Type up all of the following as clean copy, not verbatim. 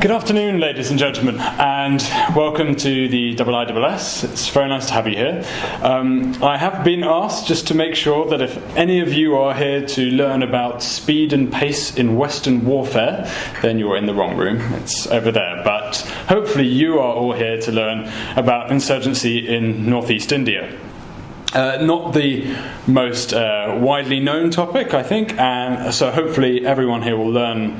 Good afternoon, ladies and gentlemen, and welcome to the IISS. It's very nice to have you here. I have been asked just to make sure that if any of you are here to learn about speed and pace in Western warfare, then you're in the wrong room. It's over there. But hopefully you are all here to learn about insurgency in northeast India. Not the most widely known topic, I think, and so hopefully everyone here will learn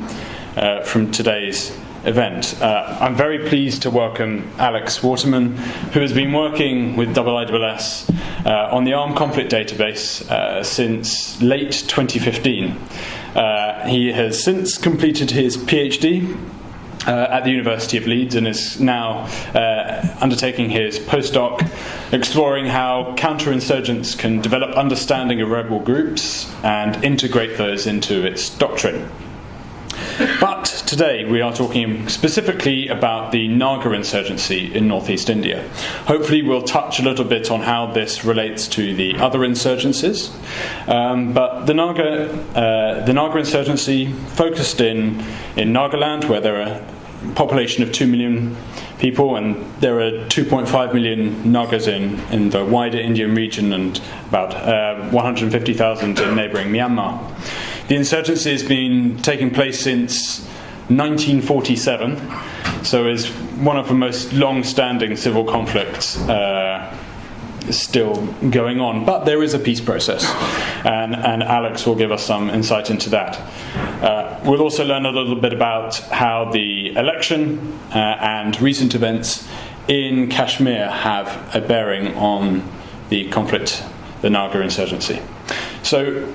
from today's event. I'm very pleased to welcome Alex Waterman, who has been working with IISS on the Armed Conflict Database since late 2015. He has since completed his PhD at the University of Leeds and is now undertaking his postdoc exploring how counterinsurgents can develop understanding of rebel groups and integrate those into its doctrine. But today we are talking specifically about the Naga Insurgency in northeast India. Hopefully we'll touch a little bit on how this relates to the other insurgencies. But the Naga Insurgency focused in Nagaland, where there are a population of 2 million people, and there are 2.5 million Nagas in the wider Indian region and about 150,000 in neighbouring Myanmar. The insurgency has been taking place since 1947, so is one of the most long-standing civil conflicts still going on. But there is a peace process, and Alex will give us some insight into that. We'll also learn a little bit about how the election and recent events in Kashmir have a bearing on the conflict, the Naga Insurgency. So,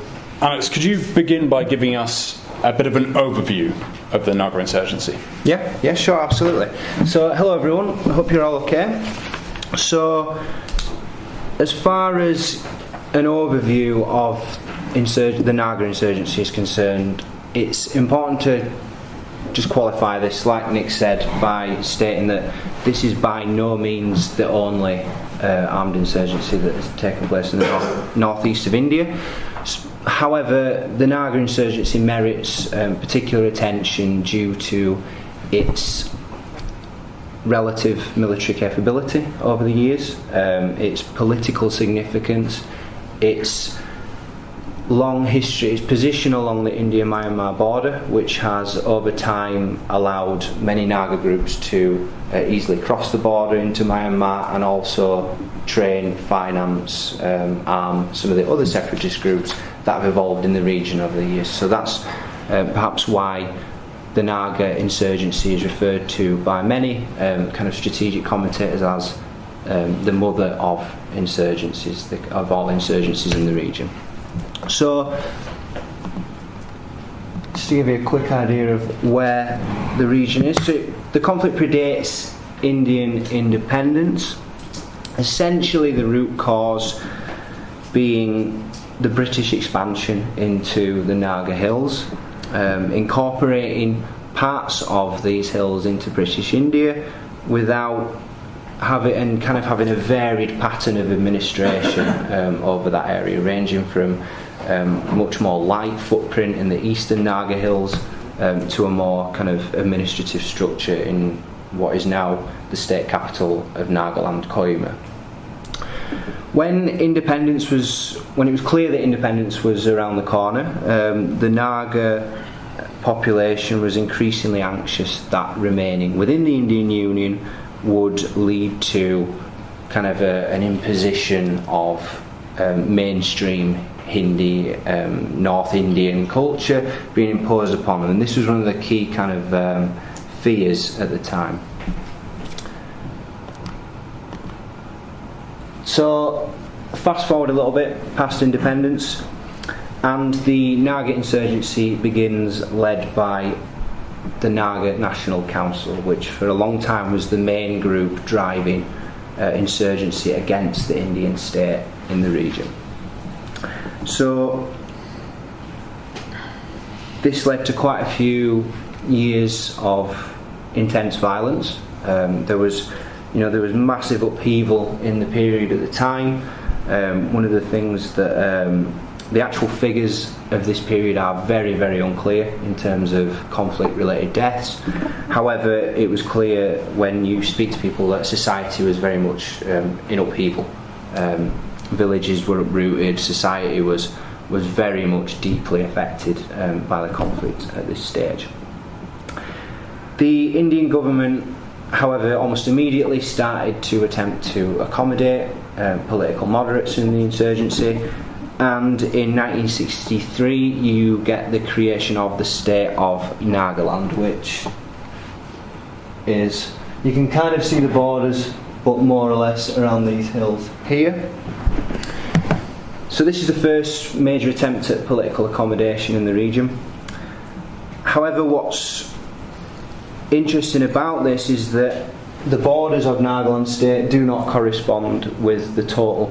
Alex, could you begin by giving us a bit of an overview of the Naga Insurgency? Yeah, sure, absolutely. So, hello everyone, I hope you're all okay. So, as far as an overview of the Naga Insurgency is concerned, it's important to just qualify this, like Nick said, by stating that this is by no means the only armed insurgency that has taken place in the northeast of India. However, the Naga Insurgency merits particular attention due to its relative military capability over the years, its political significance, its long history, its position along the India-Myanmar border, which has over time allowed many Naga groups to easily cross the border into Myanmar and also train, finance, arm some of the other separatist groups that have evolved in the region over the years. So that's perhaps why the Naga Insurgency is referred to by many kind of strategic commentators as the mother of insurgencies, of all insurgencies in the region. So, just to give you a quick idea of where the region is, so the conflict predates Indian independence, essentially the root cause being the British expansion into the Naga Hills, incorporating parts of these hills into British India without having a varied pattern of administration over that area, ranging from much more light footprint in the eastern Naga Hills to a more kind of administrative structure in what is now the state capital of Nagaland, Kohima. When it was clear that independence was around the corner, the Naga population was increasingly anxious that remaining within the Indian Union would lead to kind of an imposition of mainstream Hindi, North Indian culture being imposed upon them, and this was one of the key kind of fears at the time. So, fast forward a little bit past independence, and the Naga Insurgency begins, led by the Naga National Council, which for a long time was the main group driving insurgency against the Indian state in the region. So this led to quite a few years of intense violence. There was massive upheaval in the period at the time. One of the things that The actual figures of this period are very, very unclear in terms of conflict-related deaths. However, it was clear when you speak to people that society was very much in upheaval. Villages were uprooted, society was very much deeply affected by the conflict at this stage. The Indian government, however, almost immediately started to attempt to accommodate political moderates in the insurgency, and in 1963 you get the creation of the state of Nagaland, which is, you can kind of see the borders, but more or less around these hills here. So this is the first major attempt at political accommodation in the region. However, what's interesting about this is that the borders of Nagaland state do not correspond with the total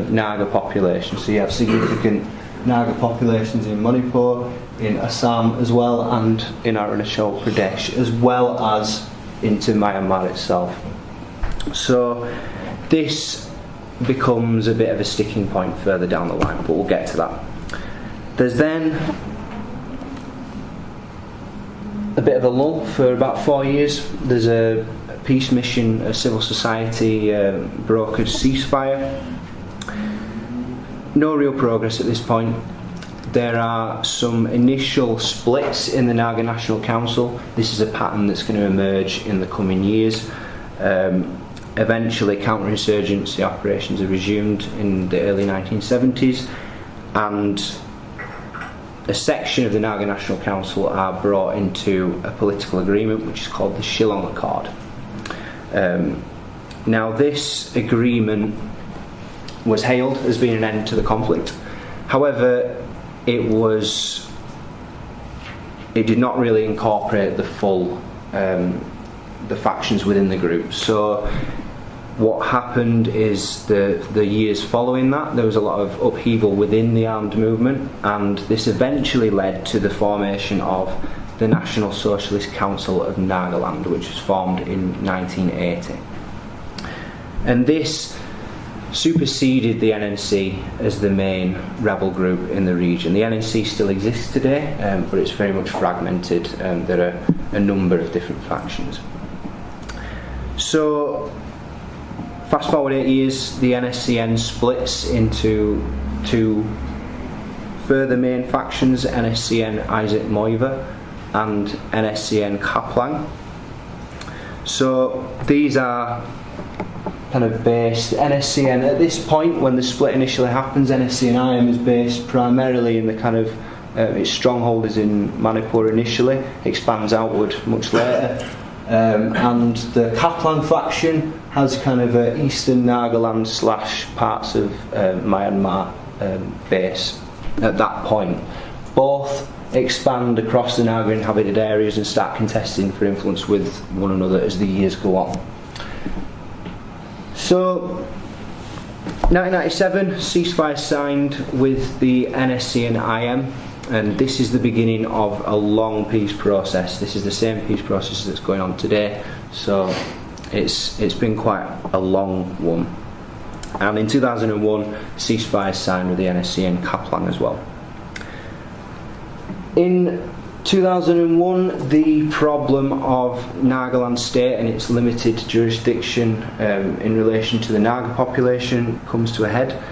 Naga population. So you have significant Naga populations in Manipur, in Assam as well, and in Arunachal Pradesh, as well as into Myanmar itself. So this becomes a bit of a sticking point further down the line, but we'll get to that. There's then a bit of a lull for about 4 years. There's a peace mission, a civil society brokered ceasefire. No real progress at this point. There are some initial splits in the Naga National Council. This is a pattern that's going to emerge in the coming years. Eventually counterinsurgency operations are resumed in the early 1970s, and a section of the Naga National Council are brought into a political agreement which is called the Shillong Accord. Now this agreement was hailed as being an end to the conflict. However, it did not really incorporate the full the factions within the group. So what happened is the years following that, there was a lot of upheaval within the armed movement, and this eventually led to the formation of the National Socialist Council of Nagaland, which was formed in 1980. And this superseded the NNC as the main rebel group in the region. The NNC still exists today, but it's very much fragmented. There are a number of different factions. So fast forward 8 years, the NSCN splits into two further main factions, NSCN Isaac Moiva and NSCN Kaplang. So these are kind of based, NSCN at this point when the split initially happens, NSCN IM is based primarily in the kind of its stronghold is in Manipur initially, expands outward much later, and the Kaplang faction has kind of a eastern Nagaland / parts of Myanmar base at that point. Both expand across the Naga inhabited areas and start contesting for influence with one another as the years go on. So 1997, ceasefire signed with the NSCN IM, and this is the beginning of a long peace process. This is the same peace process that's going on today, so it's been quite a long one. And in 2001, ceasefire signed with the NSCN Kaplang as well. In 2001, the problem of Nagaland state and its limited jurisdiction in relation to the Naga population comes to a head,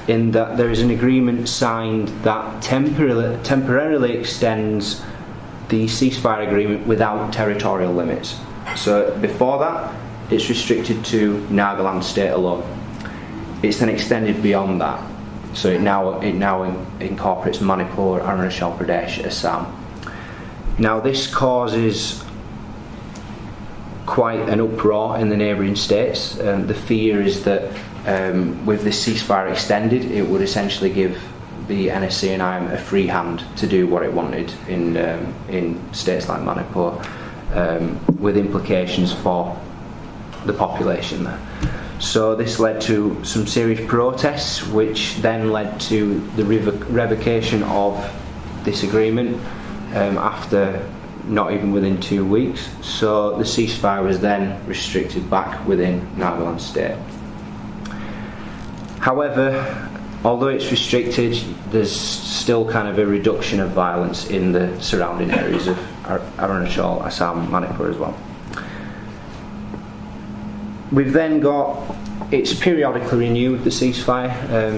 in that there is an agreement signed that temporarily extends the ceasefire agreement without territorial limits. So before that, it's restricted to Nagaland state alone. It's then extended beyond that. So it now incorporates Manipur, Arunachal Pradesh, Assam. Now this causes quite an uproar in the neighbouring states. The fear is that with this ceasefire extended, it would essentially give the NSC and IM a free hand to do what it wanted in states like Manipur, with implications for the population there. So this led to some serious protests, which then led to the revocation of this agreement after not even within 2 weeks. So the ceasefire was then restricted back within Nagaland state. However, although it's restricted, there's still kind of a reduction of violence in the surrounding areas of Arunachal, Assam, Manipur as well. We've then got, it's periodically renewed, the ceasefire,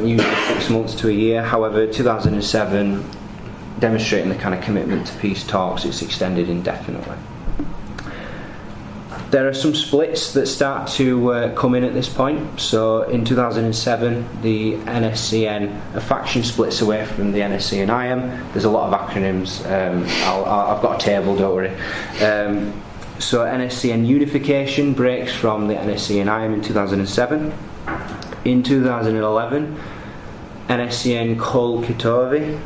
usually 6 months to a year. However, 2007, demonstrating the kind of commitment to peace talks, it's extended indefinitely. There are some splits that start to come in at this point. So in 2007, the NSCN, a faction splits away from the NSC and IM. There's a lot of acronyms. I've got a table, don't worry. So NSCN unification breaks from the NSC and IM in 2007. In 2011, NSCN Kol Kitovi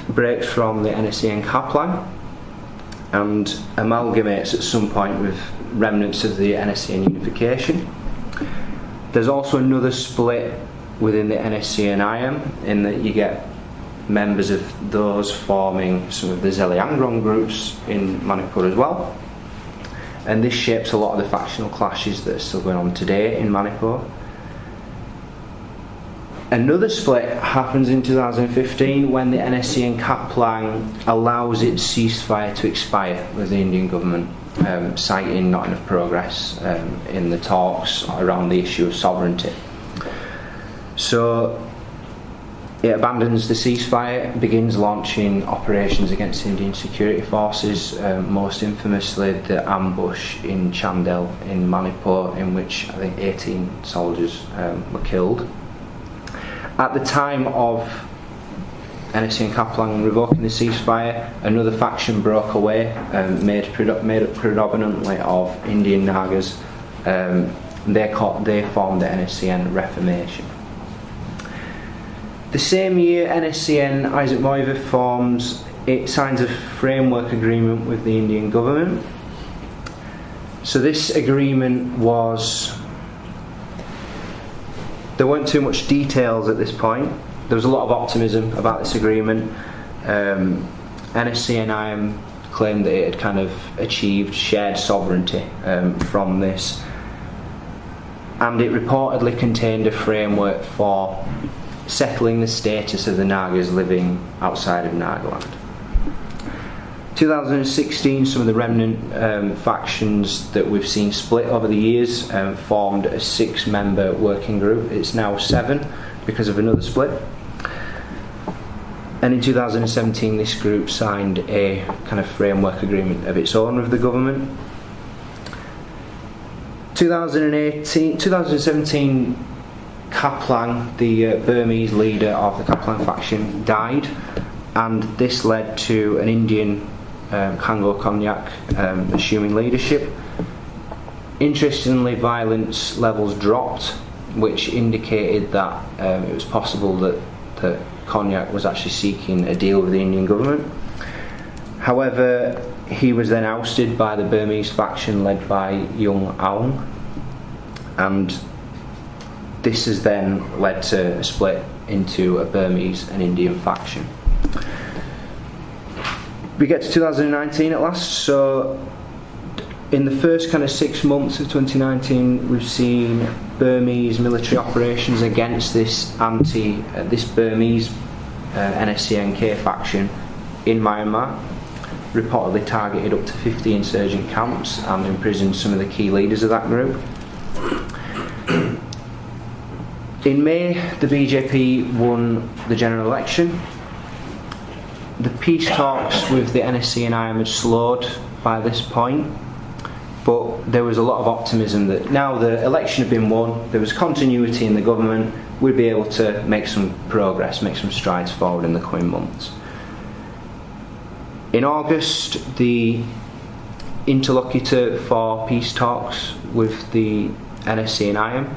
breaks from the NSCN Kaplan and amalgamates at some point with remnants of the NSCN unification. There's also another split within the NSC and IM in that you get members of those forming some of the Zeliangrong groups in Manipur as well. And this shapes a lot of the factional clashes that are still going on today in Manipur. Another split happens in 2015 when the NSC and Kaplan allows its ceasefire to expire with the Indian government, citing not enough progress in the talks around the issue of sovereignty. So it abandons the ceasefire, begins launching operations against Indian security forces, most infamously the ambush in Chandel in Manipur, in which I think 18 soldiers were killed. At the time of NSC and Kaplan revoking the ceasefire, another faction broke away, made up predominantly of Indian Nagas. They formed the NSCN Reformation. The same year, NSCN Isaac Moiva it signs a framework agreement with the Indian government. So this agreement there weren't too much details at this point. There was a lot of optimism about this agreement. NSC and IM claimed that it had kind of achieved shared sovereignty from this, and it reportedly contained a framework for settling the status of the Nagas living outside of Nagaland. 2016, some of the remnant factions that we've seen split over the years formed a 6-member working group. It's now 7 because of another split. And in 2017, this group signed a kind of framework agreement of its own with the government. 2017, Kaplan, the Burmese leader of the Kaplan faction, died, and this led to an Indian Kango Konyak assuming leadership. Interestingly, violence levels dropped, which indicated that it was possible that Konyak was actually seeking a deal with the Indian government. However, he was then ousted by the Burmese faction led by Young Aung, and this has then led to a split into a Burmese and Indian faction. We get to 2019 at last. So in the first kind of 6 months of 2019, we've seen Burmese military operations against this Burmese NSCNK faction in Myanmar, reportedly targeted up to 50 insurgent camps and imprisoned some of the key leaders of that group. In May, the BJP won the general election. The peace talks with the NSC and IM had slowed by this point, but there was a lot of optimism that now the election had been won, there was continuity in the government, we'd be able to make some progress, make some strides forward in the coming months. In August, the interlocutor for peace talks with the NSC and IM,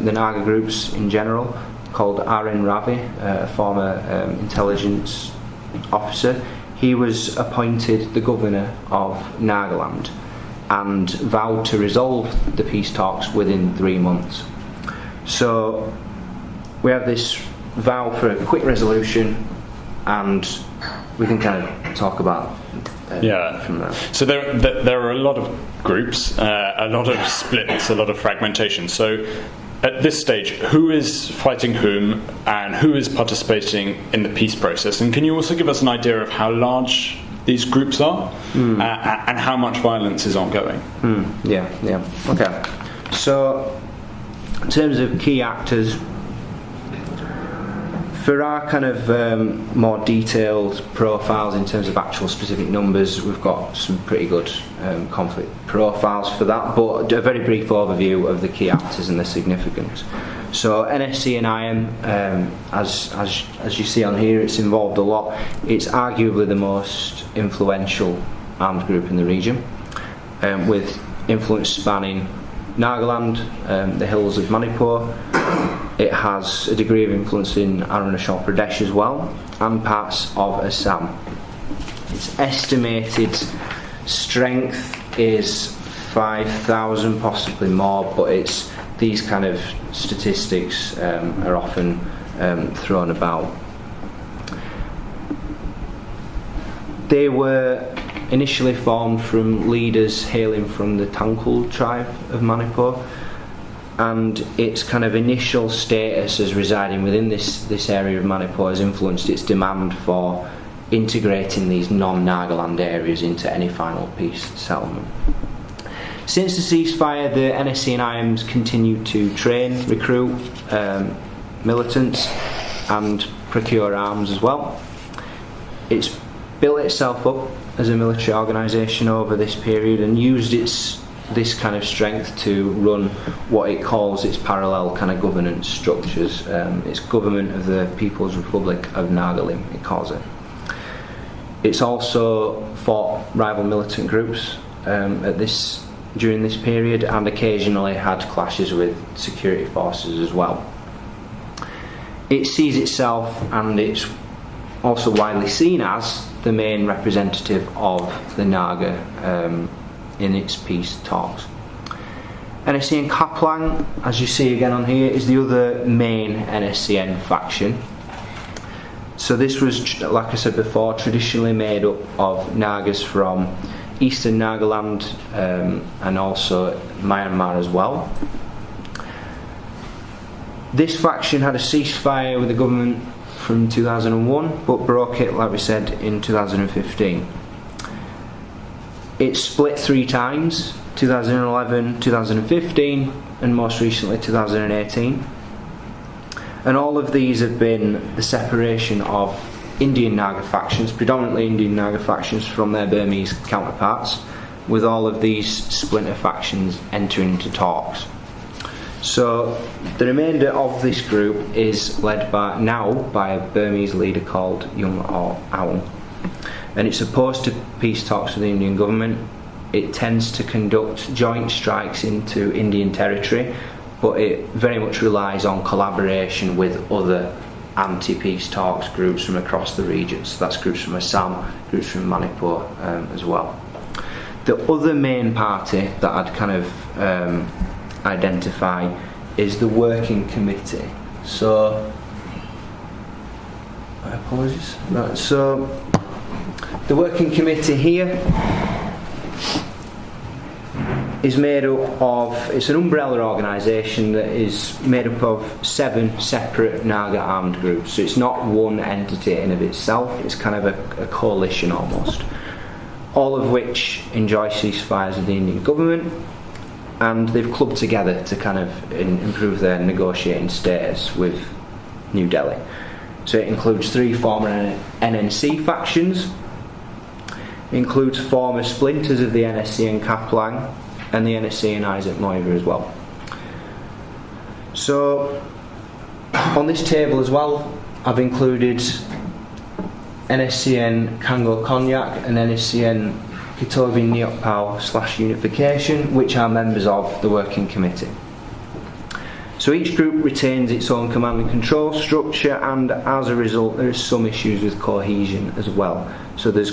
the Naga groups in general, called R.N. Ravi, a former intelligence officer, he was appointed the governor of Nagaland and vowed to resolve the peace talks within 3 months. So we have this vow for a quick resolution, and we can kind of talk about from there. So there are a lot of groups, a lot of splits, a lot of fragmentation. So at this stage, who is fighting whom and who is participating in the peace process? And can you also give us an idea of how large these groups are and how much violence is ongoing? Yeah. Okay. So, in terms of key actors, for our kind of more detailed profiles in terms of actual specific numbers, we've got some pretty good conflict profiles for that, but a very brief overview of the key actors and their significance. So NSC and IM, as you see on here, it's involved a lot. It's arguably the most influential armed group in the region, with influence spanning Nagaland, the hills of Manipur. It has a degree of influence in Arunachal Pradesh as well, and parts of Assam. Its estimated strength is 5,000, possibly more, but these kind of statistics are often thrown about. They were initially formed from leaders hailing from the Tangkhul tribe of Manipur, and its kind of initial status as residing within this area of Manipur has influenced its demand for integrating these non-Nagaland areas into any final peace settlement. Since the ceasefire, the NSC and IMs continue to train, recruit militants and procure arms as well. It's built itself up as a military organisation over this period and used this kind of strength to run what it calls its parallel kind of governance structures. It's government of the People's Republic of Nagaland, it calls it. It's also fought rival militant groups during this period, and occasionally had clashes with security forces as well. It sees itself, and it's also widely seen as, the main representative of the Naga in its peace talks. NSC and Kaplan, as you see again on here, is the other main NSCN faction. So this was, like I said before, traditionally made up of Nagas from eastern Nagaland and also Myanmar as well. This faction had a ceasefire with the government from 2001, but broke it, like we said, in 2015. It split 3 times, 2011, 2015, and most recently 2018. And all of these have been the separation of Indian Naga factions, predominantly Indian Naga factions, from their Burmese counterparts, with all of these splinter factions entering into talks. So the remainder of this group is led by a Burmese leader called Young Aung, and it's opposed to peace talks with the Indian government. It tends to conduct joint strikes into Indian territory, but it very much relies on collaboration with other anti-peace talks groups from across the region. So that's groups from Assam, groups from Manipur as well. The other main party that I'd kind of identify is the Working Committee. So, my apologies. Right, so the Working Committee here is made up of, it's an umbrella organisation that is made up of 7 separate Naga armed groups. So it's not one entity in of itself, it's kind of a coalition almost, all of which enjoy ceasefires with the Indian government, and they've clubbed together to kind of improve their negotiating status with New Delhi. So it includes 3 former NNC factions, it includes former splinters of the NSC and Kaplan, and the NSC and Isaac Moiver as well. So on this table as well, I've included NSCN Kango Konyak and NSCN Kitovin Nyokpao / Unification, which are members of the Working Committee. So each group retains its own command and control structure, and as a result there are some issues with cohesion as well. So there's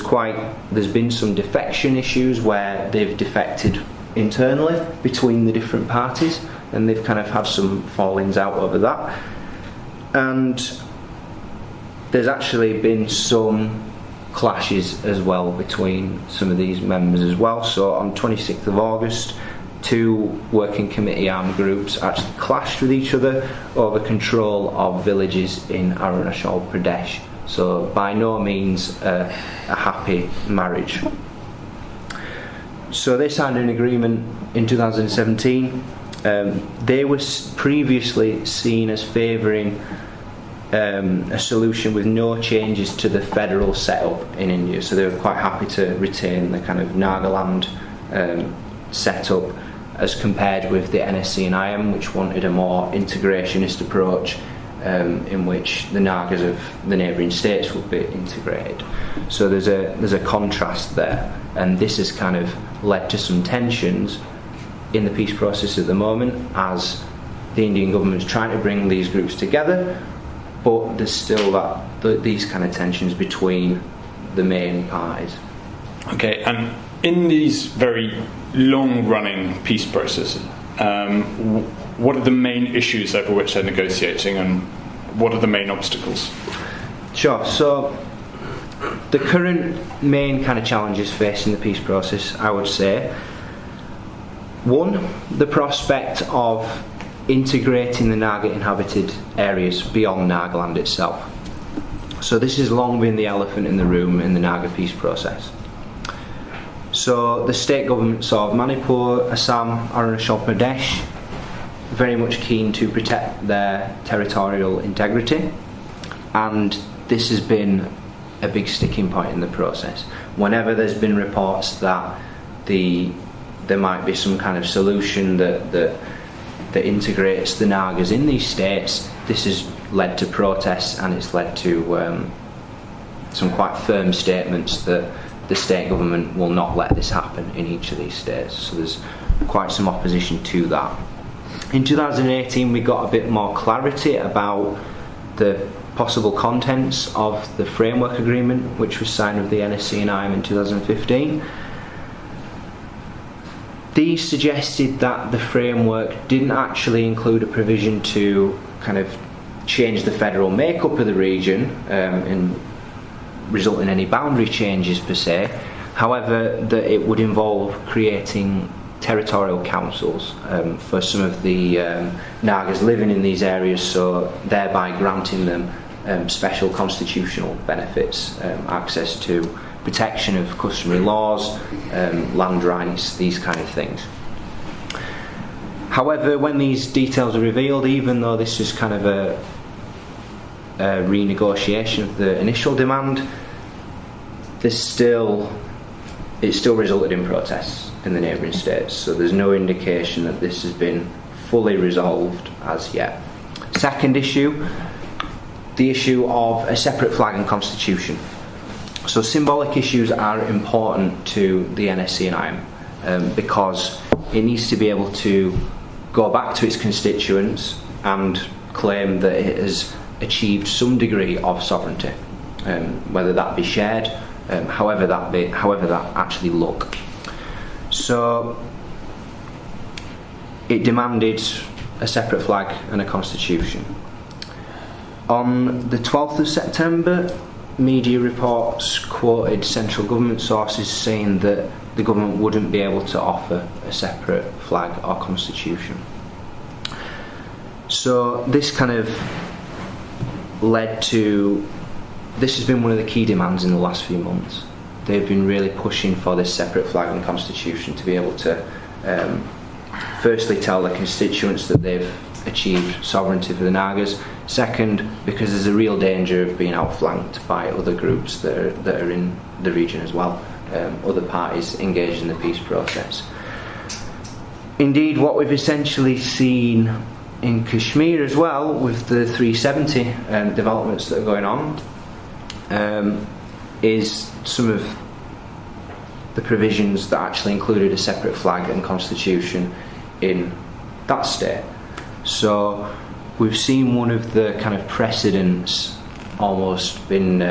been some defection issues where they've defected internally between the different parties, and they've kind of had some fallings out over that. And there's actually been some clashes as well between some of these members as well. So on 26th of August two working committee armed groups actually clashed with each other over control of villages in Arunachal Pradesh. So by no means a happy marriage. So they signed an agreement in 2017. They were previously seen as favouring a solution with no changes to the federal setup in India. So they were quite happy to retain the kind of Nagaland setup as compared with the NSC and IM, which wanted a more integrationist approach in which the Nagas of the neighbouring states would be integrated. So there's a contrast there, and this has kind of led to some tensions in the peace process at the moment as the Indian government is trying to bring these groups together, but there's still these kind of tensions between the main parties. Okay, and in these very long-running peace processes, what are the main issues over which they're negotiating, and what are the main obstacles? Sure. So the current main kind of challenges facing the peace process, I would say, one, the prospect of integrating the Naga inhabited areas beyond Nagaland itself. So this has long been the elephant in the room in the Naga peace process. So the state governments of Manipur, Assam, Arunachal Pradesh, very much keen to protect their territorial integrity, and this has been a big sticking point in the process. Whenever there's been reports that there might be some kind of solution that integrates the Nagas in these states, this has led to protests, and it's led to some quite firm statements that the state government will not let this happen in each of these states. So there's quite some opposition to that. In 2018 we got a bit more clarity about the possible contents of the framework agreement which was signed with the NSC and IM in 2015. These suggested that the framework didn't actually include a provision to kind of change the federal makeup of the region and result in any boundary changes per se. However, that it would involve creating territorial councils for some of the Nagas living in these areas, so thereby granting them special constitutional benefits, access to protection of customary laws, land rights, these kind of things. However, when these details are revealed, even though this is kind of a renegotiation of the initial demand, it still resulted in protests in the neighbouring states. So there's no indication that this has been fully resolved as yet. Second issue, the issue of a separate flag and constitution. So symbolic issues are important to the NSC and IM because it needs to be able to go back to its constituents and claim that it has achieved some degree of sovereignty, whether that be shared, however that actually look. So it demanded a separate flag and a constitution. On the 12th of September, media reports quoted central government sources saying that the government wouldn't be able to offer a separate flag or constitution. So this kind of led to, this has been one of the key demands in the last few months. They've been really pushing for this separate flag and constitution to be able to firstly tell their constituents that they've achieved sovereignty for the Nagas. Second, because there's a real danger of being outflanked by other groups that are in the region as well, other parties engaged in the peace process. Indeed, what we've essentially seen in Kashmir as well, with the 370 developments that are going on, is some of the provisions that actually included a separate flag and constitution in that state. So we've seen one of the kind of precedents almost been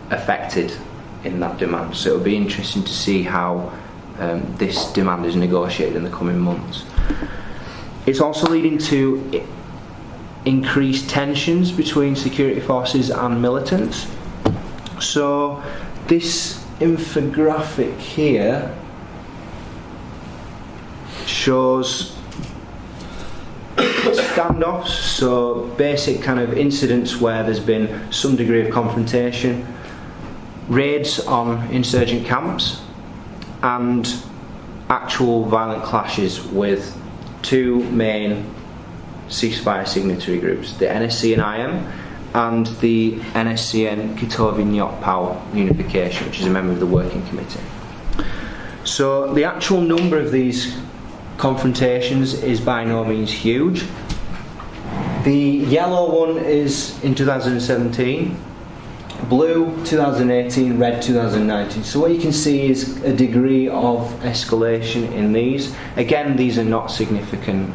affected in that demand. So it'll be interesting to see how this demand is negotiated in the coming months. It's also leading to increased tensions between security forces and militants. So this infographic here shows standoffs, so basic kind of incidents where there's been some degree of confrontation, raids on insurgent camps, and actual violent clashes with two main ceasefire signatory groups, the NSC and IM, and the NSCN Kitovinyot Power Unification, which is a member of the Working Committee. So the actual number of these confrontations is by no means huge. The yellow one is in 2017, blue 2018, red 2019. So what you can see is a degree of escalation in these. Again, these are not significant,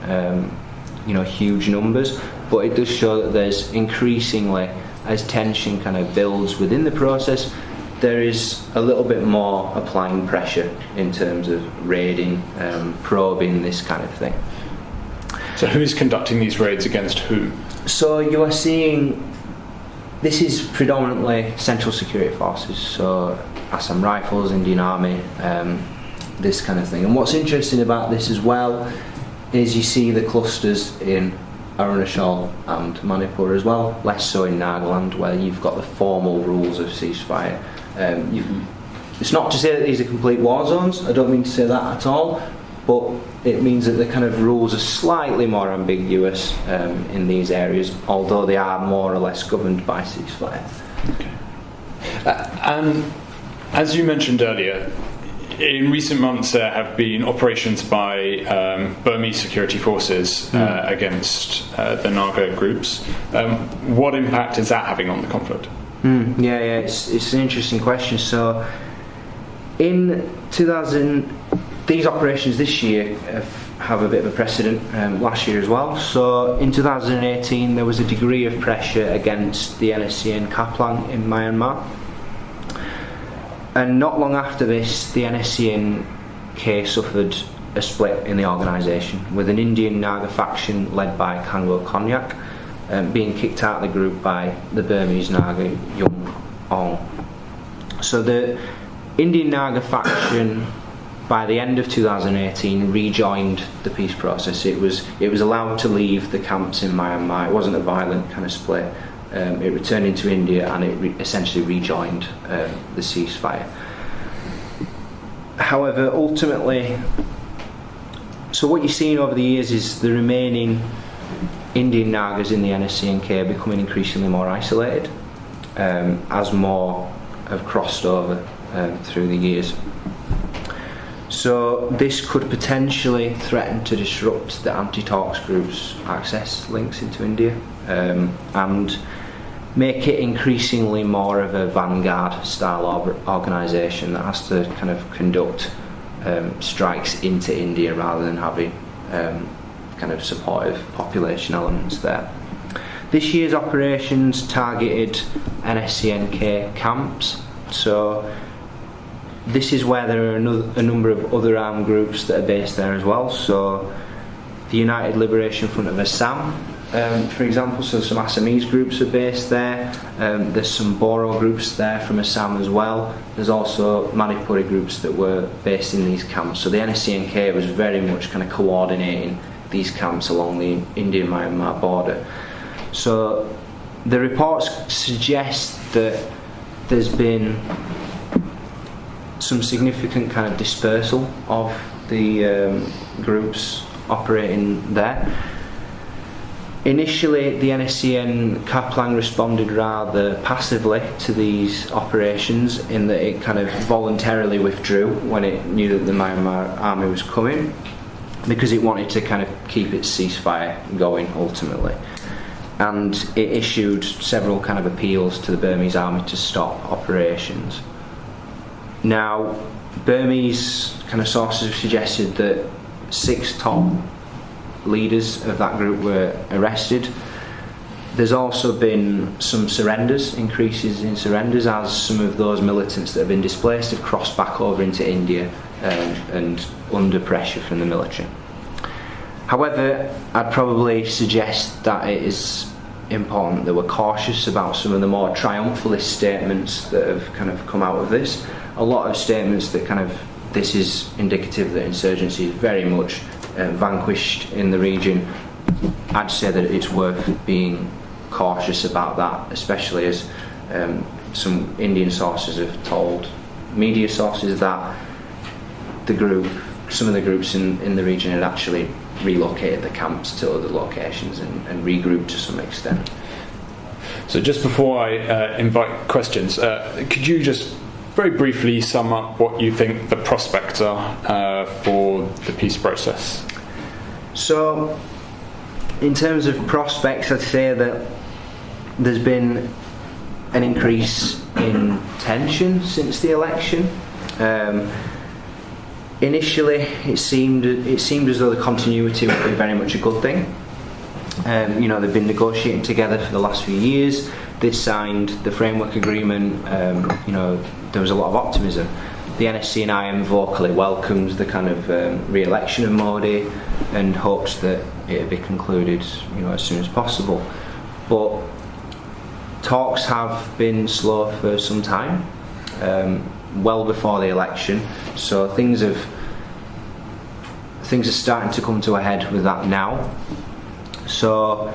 huge numbers, but it does show that there's increasingly, as tension kind of builds within the process, there is a little bit more applying pressure in terms of raiding, probing, this kind of thing. So who's conducting these raids against who? So you are seeing, this is predominantly Central Security Forces, so Assam Rifles, Indian Army, this kind of thing. And what's interesting about this as well is you see the clusters in Arunachal and Manipur as well, less so in Nagaland, where you've got the formal rules of ceasefire. It's not to say that these are complete war zones, I don't mean to say that at all, but it means that the kind of rules are slightly more ambiguous in these areas, although they are more or less governed by ceasefire. Okay. And as you mentioned earlier, in recent months there have been operations by Burmese security forces against the Naga groups. What impact is that having on the conflict? It's an interesting question. So in 2000, these operations this year have a bit of a precedent, last year as well. So in 2018 there was a degree of pressure against the NSCN Kaplan in Myanmar, and not long after this the NSCN-K suffered a split in the organisation, with an Indian Naga faction led by Kanglo Konyak being kicked out of the group by the Burmese Naga Yung Ong. So the Indian Naga faction, by the end of 2018, rejoined the peace process. It was allowed to leave the camps in Myanmar. It wasn't a violent kind of split. It returned into India and it essentially rejoined the ceasefire. However, ultimately, so what you're seeing over the years is the remaining Indian Nagas in the NSC&K are becoming increasingly more isolated as more have crossed over through the years. So this could potentially threaten to disrupt the anti-talks group's access links into India and make it increasingly more of a vanguard style organisation that has to kind of conduct strikes into India rather than having kind of supportive population elements there. This year's operations targeted NSC&K camps, so this is where there are a number of other armed groups that are based there as well. So the United Liberation Front of Assam, for example, so some Assamese groups are based there. There's some Boro groups there from Assam as well. There's also Manipuri groups that were based in these camps. So the NSC&K was very much kind of coordinating these camps along the Indian-Myanmar border. So the reports suggest that there's been some significant kind of dispersal of the groups operating there. Initially, the NSCN Kaplan responded rather passively to these operations in that it kind of voluntarily withdrew when it knew that the Myanmar army was coming, because it wanted to kind of keep its ceasefire going ultimately. And it issued several kind of appeals to the Burmese army to stop operations. Now, Burmese kind of sources have suggested that 6 top leaders of that group were arrested. There's also been some surrenders, increases in surrenders, as some of those militants that have been displaced have crossed back over into India and under pressure from the military. However, I'd probably suggest that it is important that we're cautious about some of the more triumphalist statements that have kind of come out of this. A lot of statements that kind of, this is indicative that insurgency is very much vanquished in the region, I'd say that it's worth being cautious about that, especially as some Indian sources have told media sources that some of the groups in the region had actually relocated the camps to other locations and regrouped to some extent. So just before I invite questions, could you just very briefly sum up what you think the prospects are for the peace process? So, in terms of prospects, I'd say that there's been an increase in tension since the election. Initially, it seemed as though the continuity would be very much a good thing. They've been negotiating together for the last few years. They signed the framework agreement. There was a lot of optimism. The NSC and IM vocally welcomed the kind of re-election of Modi and hoped that it would be concluded, as soon as possible. But talks have been slow for some time, well before the election. So things are starting to come to a head with that now. So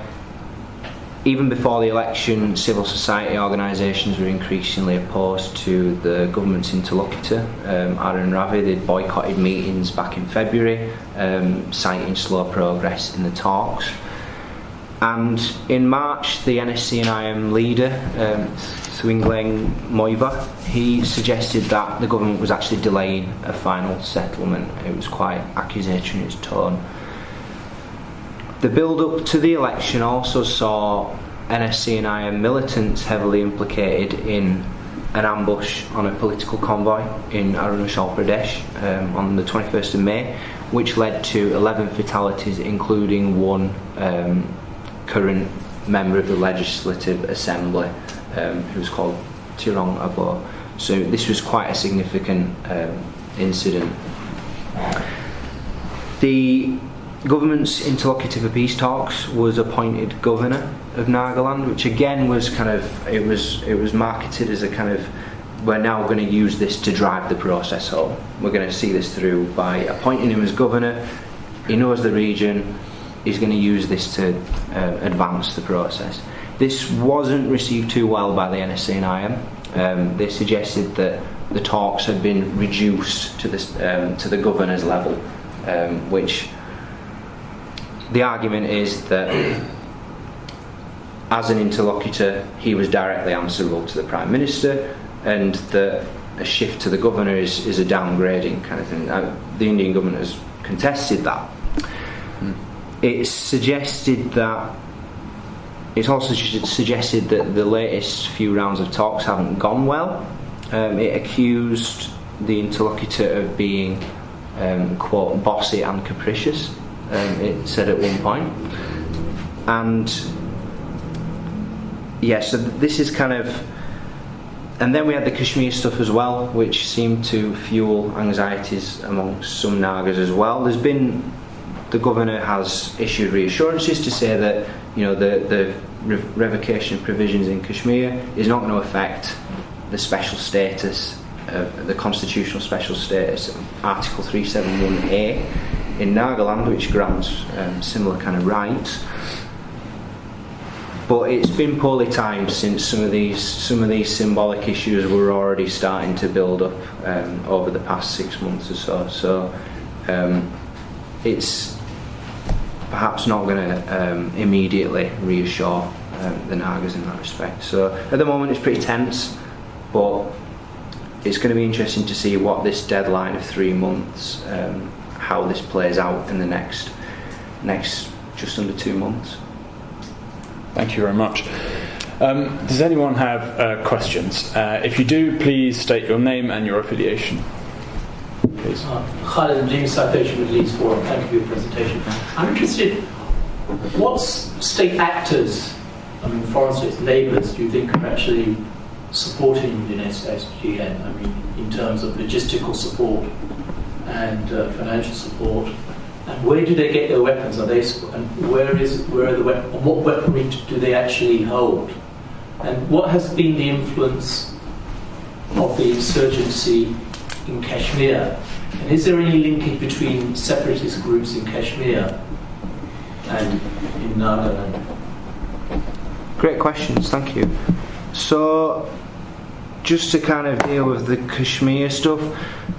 even before the election, civil society organisations were increasingly opposed to the government's interlocutor, Arun Ravi. They'd boycotted meetings back in February, citing slow progress in the talks. And in March, the NSC and IM leader, Swingleng Moiva, he suggested that the government was actually delaying a final settlement. It was quite accusatory in its tone. The build-up to the election also saw NSC and IM militants heavily implicated in an ambush on a political convoy in Arunachal Pradesh on the 21st of May, which led to 11 fatalities, including one current member of the Legislative Assembly, who was called Tirong Abo. So this was quite a significant incident. The government's interlocutor for peace talks was appointed governor of Nagaland, which again was it was marketed as a kind of, we're now going to use this to drive the process home. We're going to see this through by appointing him as governor. He knows the region. He's going to use this to advance the process. This wasn't received too well by the NSC and IM. They suggested that the talks had been reduced to the governor's level, which the argument is that as an interlocutor he was directly answerable to the Prime Minister, and that a shift to the governor is a downgrading kind of thing. The Indian government has contested that. It's also suggested that the latest few rounds of talks haven't gone well. It accused the interlocutor of being quote, bossy and capricious, it said at one point. And so this is kind of, and then we had the Kashmir stuff as well, which seemed to fuel anxieties amongst some Nagas as well. The governor has issued reassurances to say that the revocation provisions in Kashmir is not going to affect the special status, the constitutional special status of Article 371A in Nagaland, which grants similar kind of rights. But it's been poorly timed, since some of these symbolic issues were already starting to build up over the past 6 months or so. So it's perhaps not going to immediately reassure the Nagas in that respect. So at the moment it's pretty tense, but it's going to be interesting to see what this deadline of 3 months, how this plays out in the next just under 2 months. Thank you very much. Does anyone have questions? If you do, please state your name and your affiliation. Please. Khalid James, Citation Middle East Forum. Thank you for your presentation. I'm interested, what state actors, foreign states, neighbours, do you think are actually supporting the United States GN? In terms of logistical support and financial support, and where do they get their weapons? Are they, and where are the weapons? What weaponry do they actually hold? And what has been the influence of the insurgency in Kashmir And is there any linkage between separatist groups in Kashmir and in Nagaland? Great questions, thank you. So, just to kind of deal with the Kashmir stuff,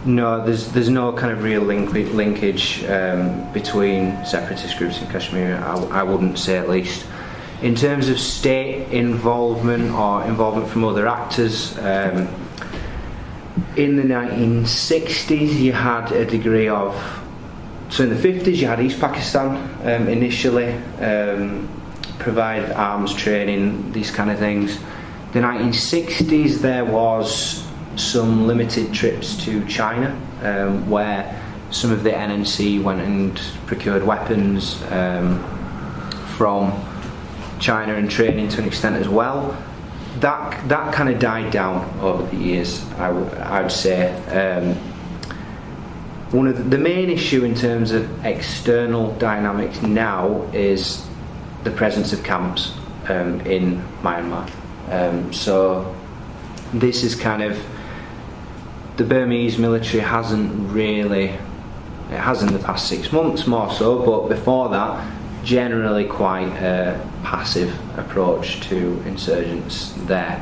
no, there's no kind of real linkage between separatist groups in Kashmir, I wouldn't say, at least. In terms of state involvement or involvement from other actors, in the 1960s you had a degree of, so in the 50s you had East Pakistan initially provide arms training, these kind of things. The 1960s there was some limited trips to China where some of the NNC went and procured weapons from China and training to an extent as well. That kind of died down over the years, I'd say. One of the main issue in terms of external dynamics now is the presence of camps in Myanmar. So this is kind of, the Burmese military hasn't really, it has in the past 6 months more so, but before that generally quite a passive approach to insurgents there.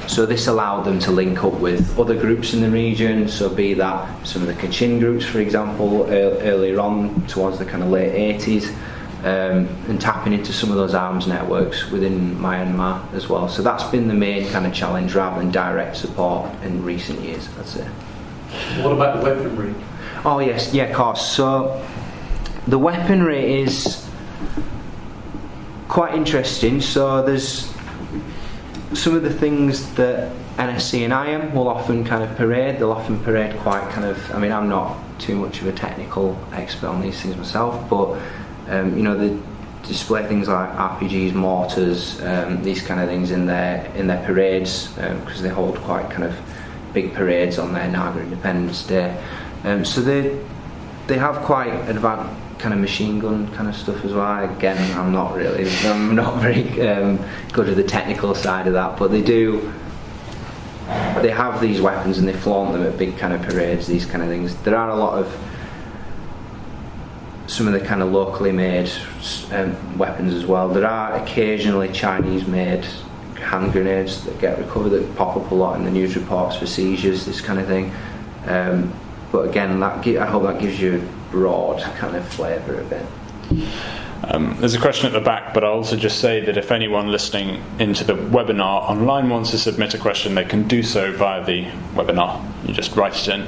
So this allowed them to link up with other groups in the region, so be that some of the Kachin groups, for example, earlier on towards the kind of late 80s, and tapping into some of those arms networks within Myanmar as well. So that's been the main kind of challenge rather than direct support in recent years, I'd say. What about the weaponry? Oh yes, yeah, of course. So the weaponry is quite interesting. So there's some of the things that NSC and IM will often kind of parade. They'll often parade quite kind of, I mean, I'm not too much of a technical expert on these things myself, but you know, they display things like RPGs, mortars, these kind of things in their parades, because they hold quite kind of big parades on their Naga Independence Day. So they have quite advanced kind of machine gun kind of stuff as well. Again, I'm not very good at the technical side of that, but they have these weapons and they flaunt them at big kind of parades, these kind of things. There are a lot of some of the kind of locally made weapons as well. There are occasionally Chinese made hand grenades that get recovered that pop up a lot in the news reports for seizures, this kind of thing. But again, I hope that gives you a broad kind of flavour of it. There's a question at the back, but I'll also just say that if anyone listening into the webinar online wants to submit a question, they can do so via the webinar. You just write it in.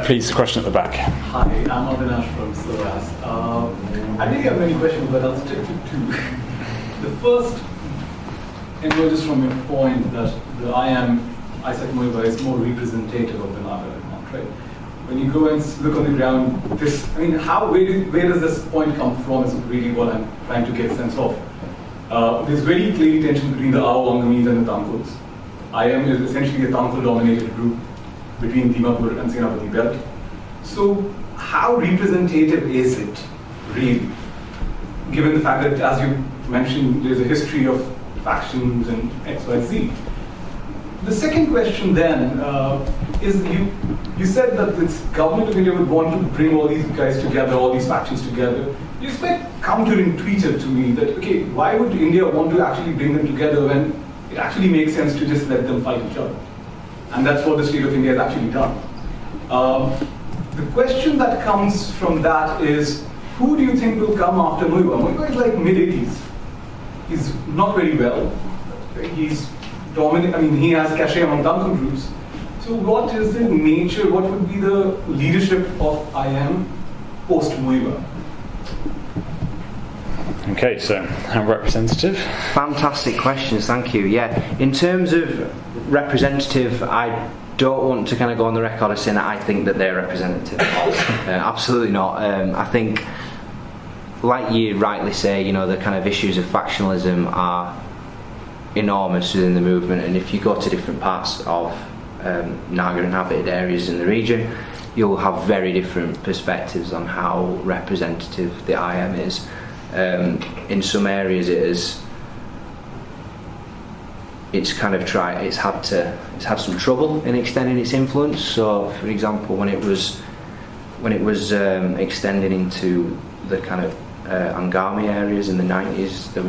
Please, the question at the back. Hi, I'm Avinash from SOAS. I really have many questions, but I'll stick to two. The first emerges from your point that the Isaac Muiva is more representative of the Naga, right? When you go and look on the ground, where does this point come from is really what I'm trying to get a sense of. There's very clearly tension between the Ao Wangamis and the Tangkuls. IM is essentially a Tangkul-dominated group between Dimapur and Senapati belt. So how representative is it, really? Given the fact that, as you mentioned, there's a history of factions and X, Y, Z. The second question then is you said that the government of India would want to bring all these guys together, all these factions together. It's quite counterintuitive to me that, okay, why would India want to actually bring them together when it actually makes sense to just let them fight each other? And that's what the state of India has actually done. The question that comes from that is, who do you think will come after Muiva? Muiva is like mid-80s. He's not very well. He's dominant. I mean, he has cachet among Tangkul groups. So what is the nature, what would be the leadership of IM post-Muiva? Okay, so representative. Fantastic questions, thank you. Yeah, in terms of representative, I don't want to kind of go on the record as saying that I think that they're representative. Absolutely not. I think, like you rightly say, you know, the kind of issues of factionalism are enormous within the movement, and if you go to different parts of Naga inhabited areas in the region, you'll have very different perspectives on how representative the IM is. In some areas it's had some trouble in extending its influence. So for example, when it was extending into the kind of Angami areas in the 90s, there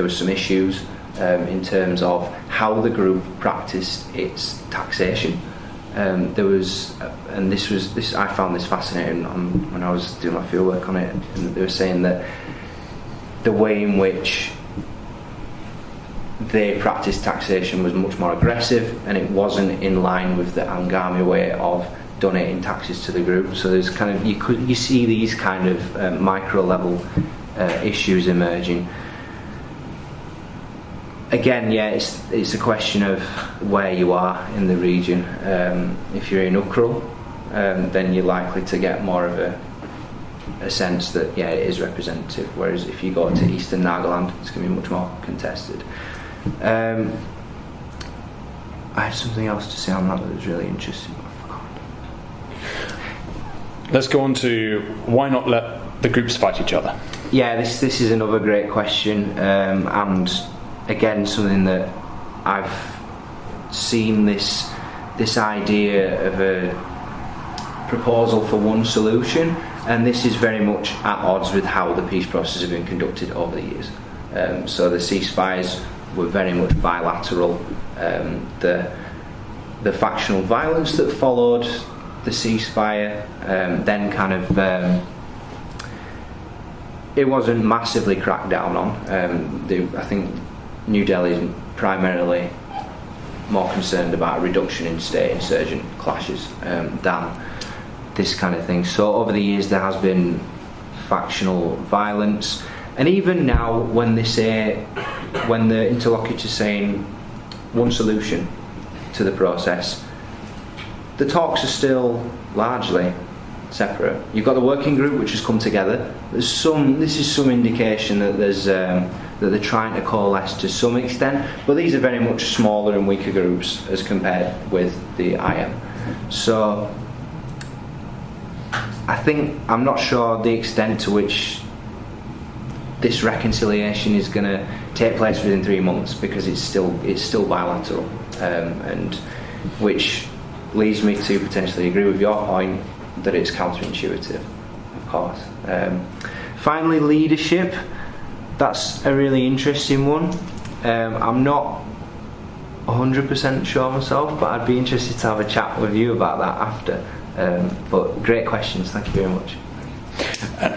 was some issues in terms of how the group practiced its taxation. I found this fascinating when I was doing my fieldwork on it, and they were saying that the way in which they practiced taxation was much more aggressive, and it wasn't in line with the Angami way of donating taxes to the group. So there's kind of you see these kind of micro level issues emerging. Again, it's a question of where you are in the region. If you're in Ukral, then you're likely to get more of a sense that it is representative. Whereas if you go to eastern Nagaland, it's going to be much more contested. I had something else to say on that was really interesting, but I forgot. Let's go on to why not let the groups fight each other. Yeah, this is another great question, and again something that I've seen this idea of a proposal for one solution, and this is very much at odds with how the peace process has been conducted over the years. So the ceasefires were very much bilateral. The factional violence that followed the ceasefire then kind of it wasn't massively cracked down on. I think New Delhi is primarily more concerned about a reduction in state insurgent clashes than this kind of thing. So over the years there has been factional violence, and even now when the interlocutors saying one solution to the process, the talks are still largely separate. You've got the working group which has come together. This is some indication that that they're trying to coalesce to some extent, but these are very much smaller and weaker groups as compared with the IM. So I'm not sure the extent to which this reconciliation is going to take place within 3 months, because it's still bilateral, and which leads me to potentially agree with your point that it's counterintuitive, of course. Finally, leadership. That's a really interesting one. I'm not 100% sure myself, but I'd be interested to have a chat with you about that after. But great questions, thank you very much.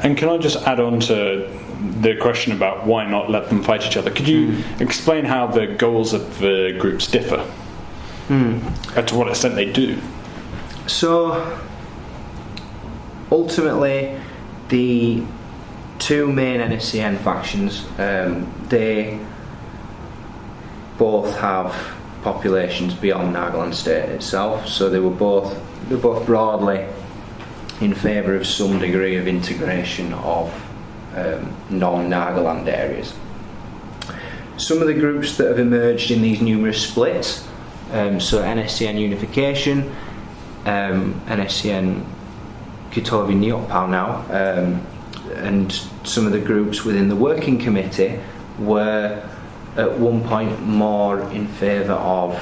And can I just add on to the question about why not let them fight each other? Could you explain how the goals of the groups differ? And to what extent they do? So ultimately, the two main NSCN factions, they both have populations beyond Nagaland state itself, so they're both broadly in favour of some degree of integration of non-Nagaland areas. Some of the groups that have emerged in these numerous splits, so NSCN Unification, NSCN Kitovi Nyokpao now, and some of the groups within the working committee were at one point more in favour of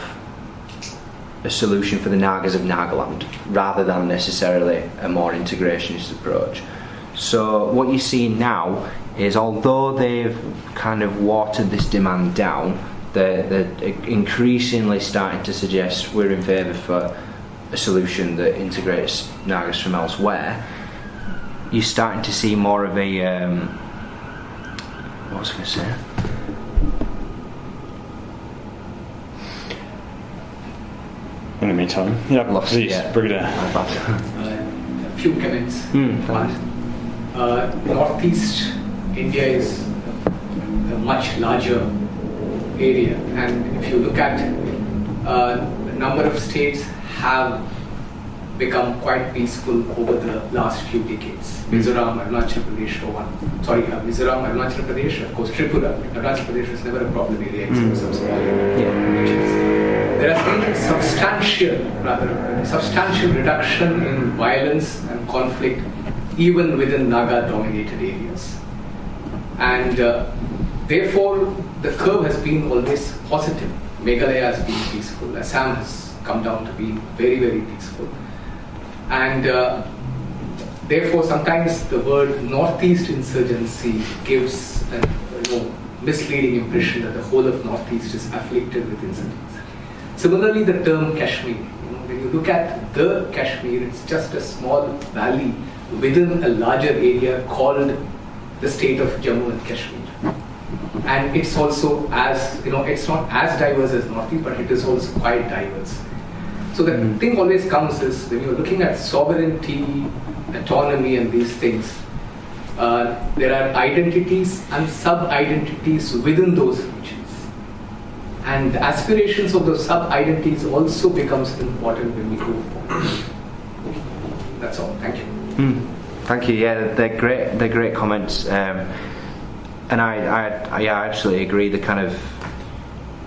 a solution for the Nagas of Nagaland rather than necessarily a more integrationist approach. So what you see now is, although they've kind of watered this demand down, they're increasingly starting to suggest we're in favour for a solution that integrates Nagas from elsewhere. You're starting to see more of a what was I going to say? In the meantime, please, bring it in. A few comments. One, Northeast India is a much larger area, and if you look at a number of states have become quite peaceful over the last few decades. Mizoram, Arunachal Pradesh, Mizoram, Arunachal Pradesh, of course Tripura. Arunachal Pradesh was never a problem area except some small regions. There has been a substantial reduction in violence and conflict even within Naga-dominated areas. And therefore, the curve has been always positive. Meghalaya has been peaceful. Assam has come down to be very, very peaceful. And therefore, sometimes the word Northeast insurgency gives a misleading impression that the whole of Northeast is afflicted with insurgency. Similarly, the term Kashmir. When you look at the Kashmir, it's just a small valley within a larger area called the state of Jammu and Kashmir. And it's also it's not as diverse as Northeast, but it is also quite diverse. So the thing always comes is when you're looking at sovereignty, autonomy, and these things, there are identities and sub-identities within those regions. And the aspirations of those sub-identities also becomes important when we go forward. That's all. Thank you. Thank you. Yeah, they're great. They're great comments. And I absolutely agree. The kind of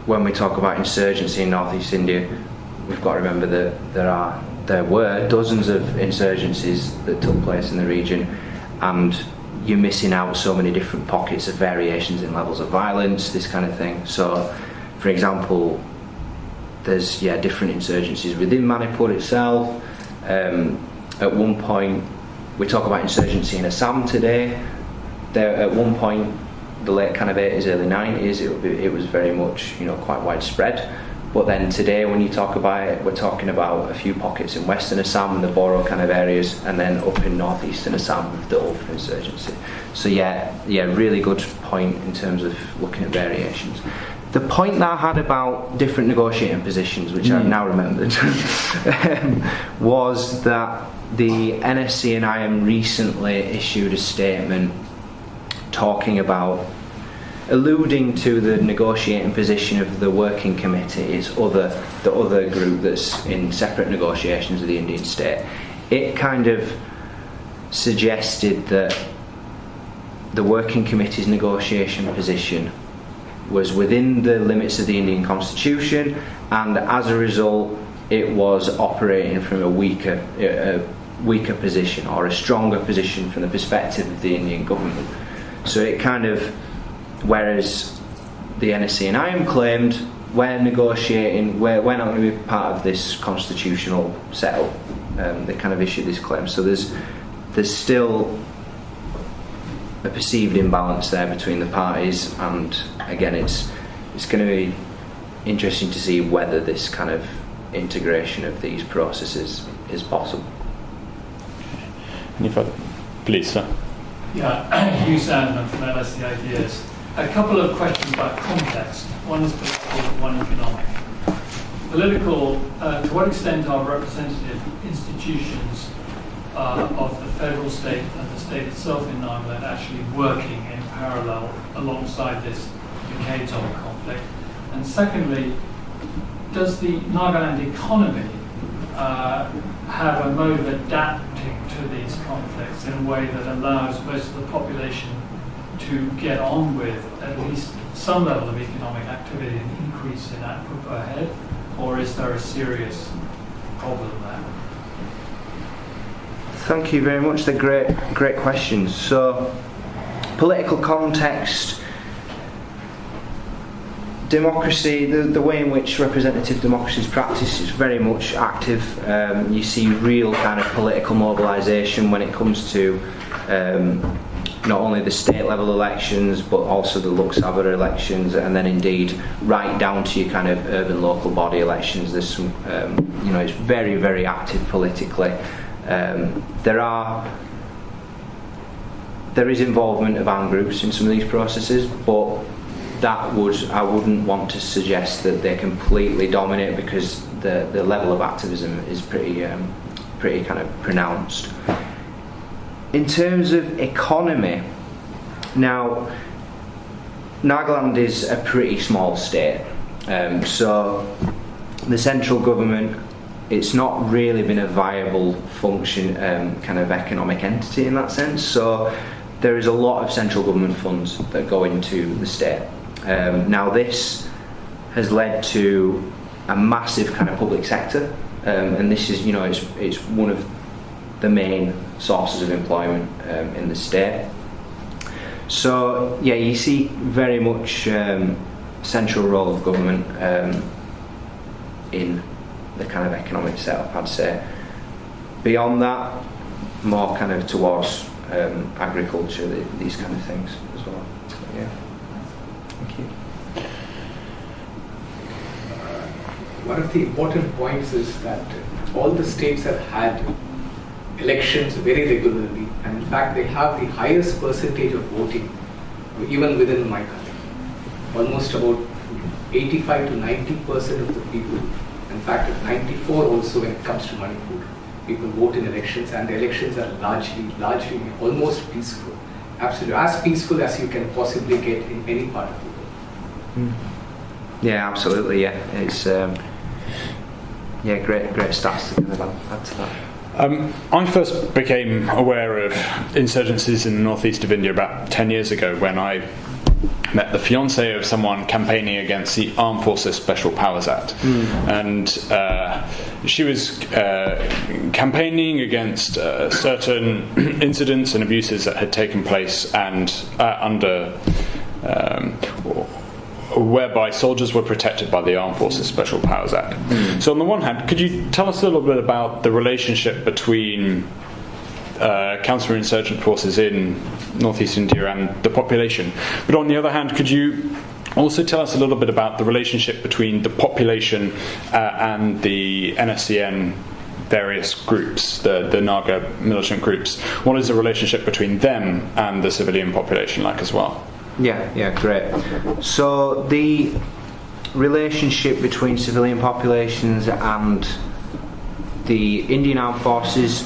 when we talk about insurgency in Northeast India, we've got to remember that there were dozens of insurgencies that took place in the region, and you're missing out so many different pockets of variations in levels of violence, this kind of thing. So, for example, there's different insurgencies within Manipur itself. At one point, we talk about insurgency in Assam today. There, at one point, the late kind of 80s, early 90s, it was very much quite widespread. But then today, when you talk about it, we're talking about a few pockets in Western Assam, the Boro kind of areas, and then up in Northeastern Assam with the Ulfa insurgency. So really good point in terms of looking at variations. The point that I had about different negotiating positions, which I've now remembered, was that the NSC and IM recently issued a statement talking about, alluding to the negotiating position of the working committee, the other group that's in separate negotiations with the Indian state. It kind of suggested that the working committee's negotiation position was within the limits of the Indian constitution, and as a result it was operating from a weaker position, or a stronger position from the perspective of the Indian government. So it kind of, whereas the NSC and IM claimed we're negotiating, we're not going to be part of this constitutional setup, they kind of issued this claim. So there's still a perceived imbalance there between the parties, and again it's going to be interesting to see whether this kind of integration of these processes is possible. Any further? Please, sir. Yeah, Hugh Sandman from LSE Ideas. A couple of questions about context. One is political, one economic. Political, to what extent are representative institutions of the federal state and the state itself in Nagaland actually working in parallel alongside this decades-old conflict? And secondly, does the Nagaland economy have a mode of adapting to these conflicts in a way that allows most of the population to get on with at least some level of economic activity and increase in output per head, or is there a serious problem there? Thank you very much. They're great questions. So, political context, democracy, the way in which representative democracy is practiced is very much active. You see real kind of political mobilisation when it comes to not only the state level elections but also the Lok Sabha elections, and then indeed right down to your kind of urban local body elections. There's some, it's very, very active politically. There is involvement of armed groups in some of these processes, but I wouldn't want to suggest that they completely dominate, because the level of activism is pretty kind of pronounced. In terms of economy, now Nagaland is a pretty small state, so the central government, it's not really been a viable function kind of economic entity in that sense. So there is a lot of central government funds that go into the state. Now this has led to a massive kind of public sector, and this is, it's one of the main sources of employment in the state. So you see very much central role of government in the kind of economic setup, I'd say. beyond that, more kind of towards agriculture, these kind of things as well. Yeah. Thank you. One of the important points is that all the states have had elections very regularly, and in fact they have the highest percentage of voting even within my country. Almost about 85 to 90% of the people, in fact 94 also when it comes to Manipur, people vote in elections, and the elections are largely almost peaceful. Absolutely, as peaceful as you can possibly get in any part of the world. Yeah, absolutely. Yeah, it's great stats to kind of add to that. I first became aware of insurgencies in the northeast of India about 10 years ago when I met the fiancée of someone campaigning against the Armed Forces Special Powers Act. And she was campaigning against certain incidents and abuses that had taken place and whereby soldiers were protected by the Armed Forces Special Powers Act. So on the one hand, could you tell us a little bit about the relationship between counterinsurgent forces in northeast India and the population? But on the other hand, could you also tell us a little bit about the relationship between the population and the NSCN various groups, the Naga militant groups? What is the relationship between them and the civilian population like as well? Yeah, great. So the relationship between civilian populations and the Indian Armed Forces,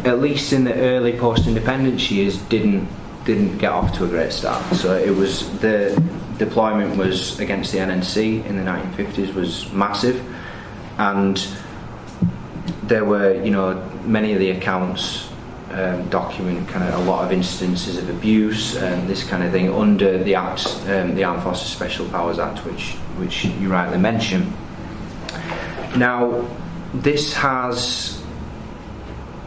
at least in the early post-independence years, didn't get off to a great start. So it was, the deployment was against the NNC in the 1950s was massive, and there were, many of the accounts document kind of a lot of instances of abuse and this kind of thing under the Act, the Armed Forces Special Powers Act, which you rightly mentioned. Now, this has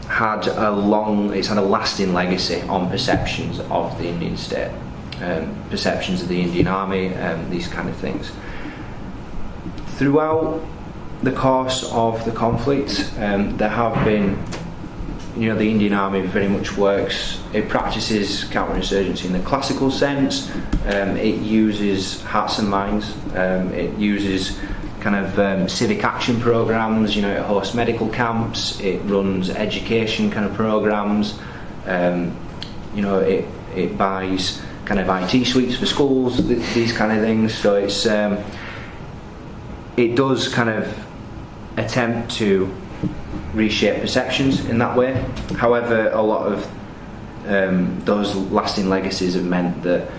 had it's had a lasting legacy on perceptions of the Indian state, perceptions of the Indian Army, these kind of things. Throughout the course of the conflict, there have been, the Indian Army very much works, it practices counterinsurgency in the classical sense. It uses hearts and minds, it uses kind of civic action programs, it hosts medical camps, it runs education kind of programs, it buys kind of IT suites for schools, these kind of things. So it does kind of attempt to reshape perceptions in that way. However, a lot of those lasting legacies have meant that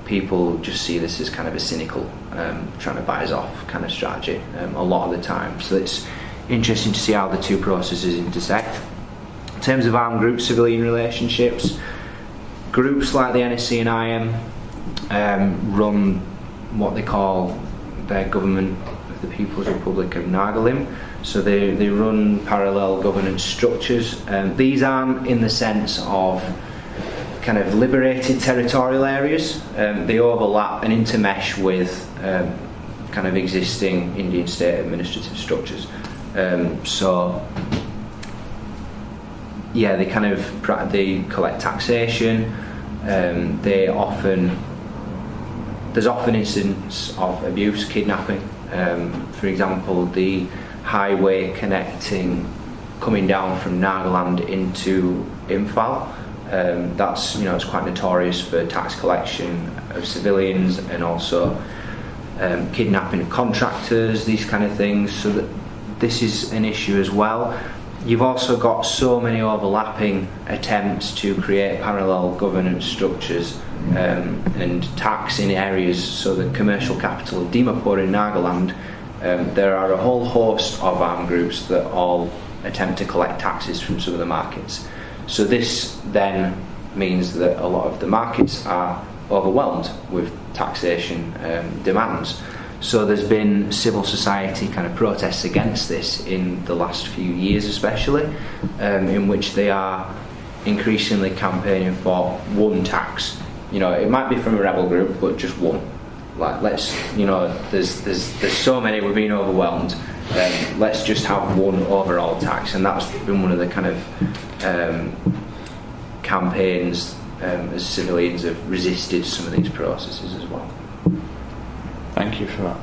people just see this as kind of a cynical trying to buy us off kind of strategy a lot of the time. So it's interesting to see how the two processes intersect. In terms of armed group civilian relationships, groups like the NSC and IM run what they call their Government of the People's Republic of Nagaland. So they run parallel governance structures. These aren't in the sense of kind of liberated territorial areas. They overlap and intermesh with kind of existing Indian state administrative structures. They collect taxation. There's often incidents of abuse, kidnapping. For example, the highway coming down from Nagaland into Imphal. It's quite notorious for tax collection of civilians and also kidnapping of contractors, these kind of things. So that this is an issue as well. You've also got so many overlapping attempts to create parallel governance structures and tax in areas. So the commercial capital of Dimapur in Nagaland, there are a whole host of armed groups that all attempt to collect taxes from some of the markets. So this then means that a lot of the markets are overwhelmed with taxation demands. So there's been civil society kind of protests against this in the last few years especially, in which they are increasingly campaigning for one tax. It might be from a rebel group, but just one. There's so many, we're being overwhelmed. let's just have one overall tax, and that's been one of the kind of campaigns as civilians have resisted some of these processes as well. Thank you for that.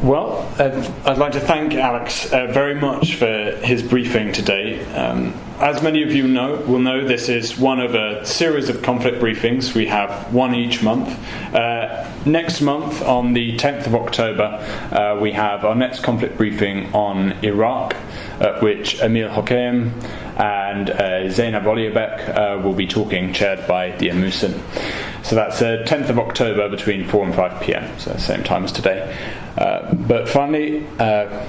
Well, I'd like to thank Alex very much for his briefing today. As many of you will know, this is one of a series of conflict briefings. We have one each month. Next month, on the 10th of October, we have our next conflict briefing on Iraq, at which Emil Hokeim and Zeynep Oliabek will be talking, chaired by Dia Musin. So that's 10th of October between 4 and 5 p.m, so same time as today. But finally,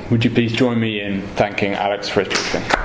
would you please join me in thanking Alex for his briefing?